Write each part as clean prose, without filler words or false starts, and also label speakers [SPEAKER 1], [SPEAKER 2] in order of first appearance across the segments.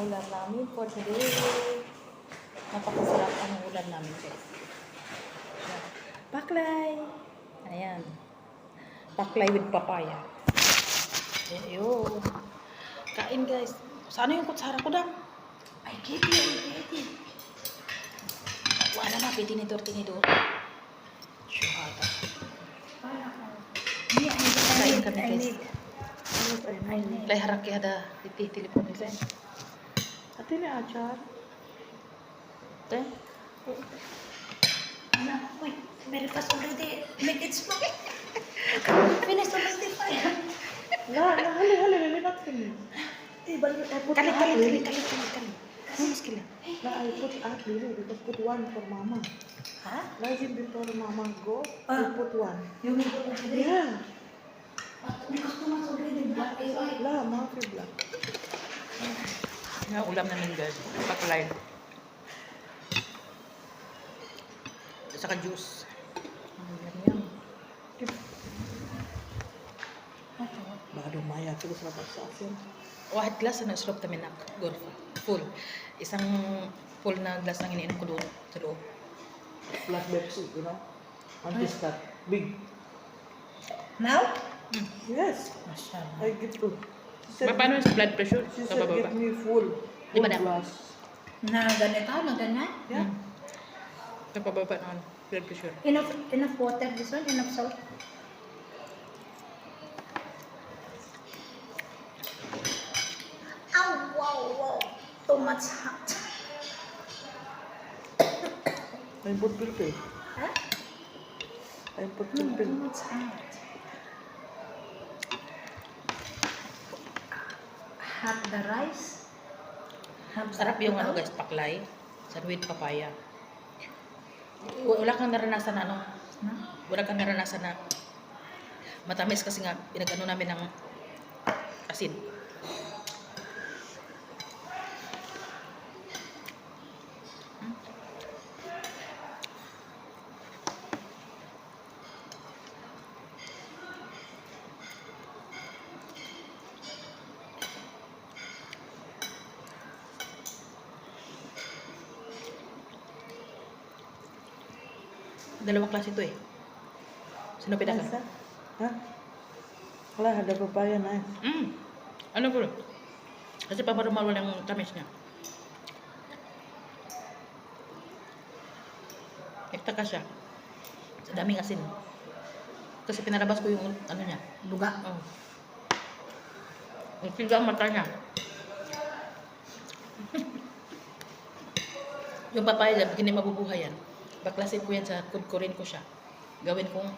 [SPEAKER 1] ulam namin for today. Napakasarap ang ulam namin, guys. Paklay. Ayan. Paklay with papaya. Ayun. Kain, guys. Sana yung kutsara ko dam. Ay, kiti. Wala na, tinidor. Syuhata. Kain kami, guys. Lay harap kaya ada telepon ni Zen. Ate ni acar. Te?
[SPEAKER 2] Ano? Wait, very fast already. Make it slow. Finish already, fine.
[SPEAKER 1] Hali, lilipat kami.
[SPEAKER 2] Kali.
[SPEAKER 1] Mas kila. I put out really because put one for mama.
[SPEAKER 2] Ha?
[SPEAKER 1] Lazim before mama go, you put one.
[SPEAKER 2] You will go already?
[SPEAKER 1] Yeah.
[SPEAKER 2] Because too much already black is white.
[SPEAKER 1] La, mama black. Yung ulam namin, guys. Paklay. Saka juice. Yum. Bago maya, terus dapat sa asin. Wahid glass na islop namin na gorfa. Full. Isang full na glass ang iniinom ko doon sa loob. Black Pepsi, you know? Anti-stat. Big.
[SPEAKER 2] Now?
[SPEAKER 1] Yes.
[SPEAKER 2] Mashallah.
[SPEAKER 1] I give to.
[SPEAKER 3] Paano sa blood pressure?
[SPEAKER 1] She
[SPEAKER 3] Sa
[SPEAKER 1] said,
[SPEAKER 3] bababa?
[SPEAKER 1] give me full
[SPEAKER 3] Di ba na?
[SPEAKER 1] glass.
[SPEAKER 2] Na ganito? Na ganyan?
[SPEAKER 1] Yeah.
[SPEAKER 3] Sa pababa ng blood pressure.
[SPEAKER 2] Enough water this one? Enough salt? Ow, wow. Too much hot.
[SPEAKER 1] I put pilpil.
[SPEAKER 2] Ha?
[SPEAKER 1] I put
[SPEAKER 2] Too
[SPEAKER 1] pilpil.
[SPEAKER 2] much hot. Hot the rice.
[SPEAKER 3] Sarap yung ano guys, paklay. With papaya. Wala kang naranasan na ano? Wala kang naranasan na matamis kasi nga pinag-ano namin ng asin. Dalawang klase ito eh. Sino pinaka?
[SPEAKER 1] Nice, ha? Wala, ada papaya na.
[SPEAKER 3] Ano bro? Kasi paparumal yung tamis niya. Ekta ka siya. Sa daming asin. Kasi pinalabas ko yung ano niya.
[SPEAKER 2] Duga.
[SPEAKER 3] Oh. Ang siga ang mata niya. Yung papaya dyan, hindi mabubuhay yan. Baklasin ko yan sa kudkurin ko siya. Gawin kong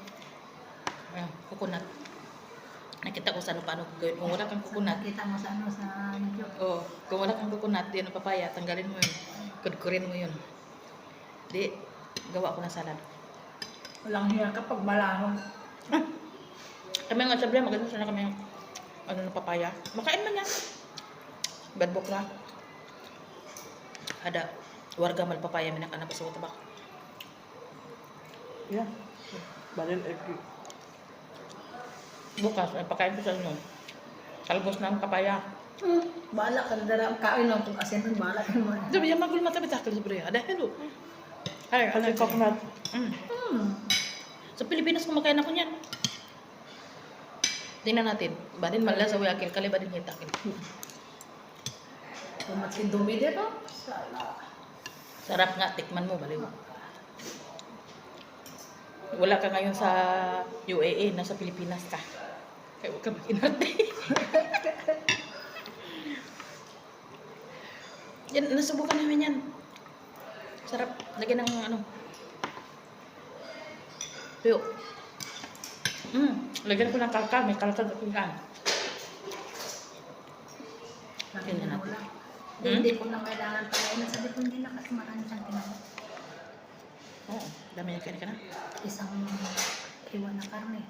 [SPEAKER 3] coconut. Nakita ko sa ano paano ko gawin. Kung wala kang coconut,
[SPEAKER 2] Nakita mo sa ano sa YouTube.
[SPEAKER 3] oh, kung wala kang coconut, yan ang papaya, tanggalin mo yun. Kudkurin mo yun. Di, gawa ko ng salad.
[SPEAKER 2] Walang hiya kapag malahong.
[SPEAKER 3] Kami nga sabi, maganda sana kami yung ano ng papaya. Makain man yan. Bad bokra. Ada warga mal papaya minakana pa sa tabak.
[SPEAKER 1] Yeah. Balin egg.
[SPEAKER 3] Bukas, ay pakain ko sa inyo. Talbos ng papaya.
[SPEAKER 2] Bahala ka na dara. Kain lang kung asin nun. Bahala ka naman.
[SPEAKER 3] Sabi niya, magulong mata bitakal sa bro. Ada, hello. Ay,
[SPEAKER 1] Ano yung coconut?
[SPEAKER 3] Sa Pilipinas, kumakain ako niyan. Tingnan natin. Badin mala sa wayakil, kali badin hitakil.
[SPEAKER 2] Tumatsin dumi dito. Sala.
[SPEAKER 3] Sarap nga, tikman mo, baliw. Wala ka ngayon sa UAE, nasa Pilipinas ka. Kaya huwag ka makinarte. Yan, nasubukan namin yan. Sarap. Lagyan ng ano. Tuyo. Lagyan ko ng kalkal. May kalkal at kalkal. Tingnan natin.
[SPEAKER 2] Hindi ko na kailangan pakainin. Sabi ko hindi na kasi marami siyang kinain.
[SPEAKER 3] Oo, dami niya kain ka na.
[SPEAKER 2] Isang iwan na karne.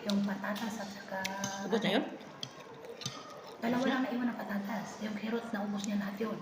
[SPEAKER 2] Yung patatas at saka...
[SPEAKER 3] Ubus na yun?
[SPEAKER 2] Dalawa lang na iwan na patatas. Yung carrots na ubos niya lahat yun.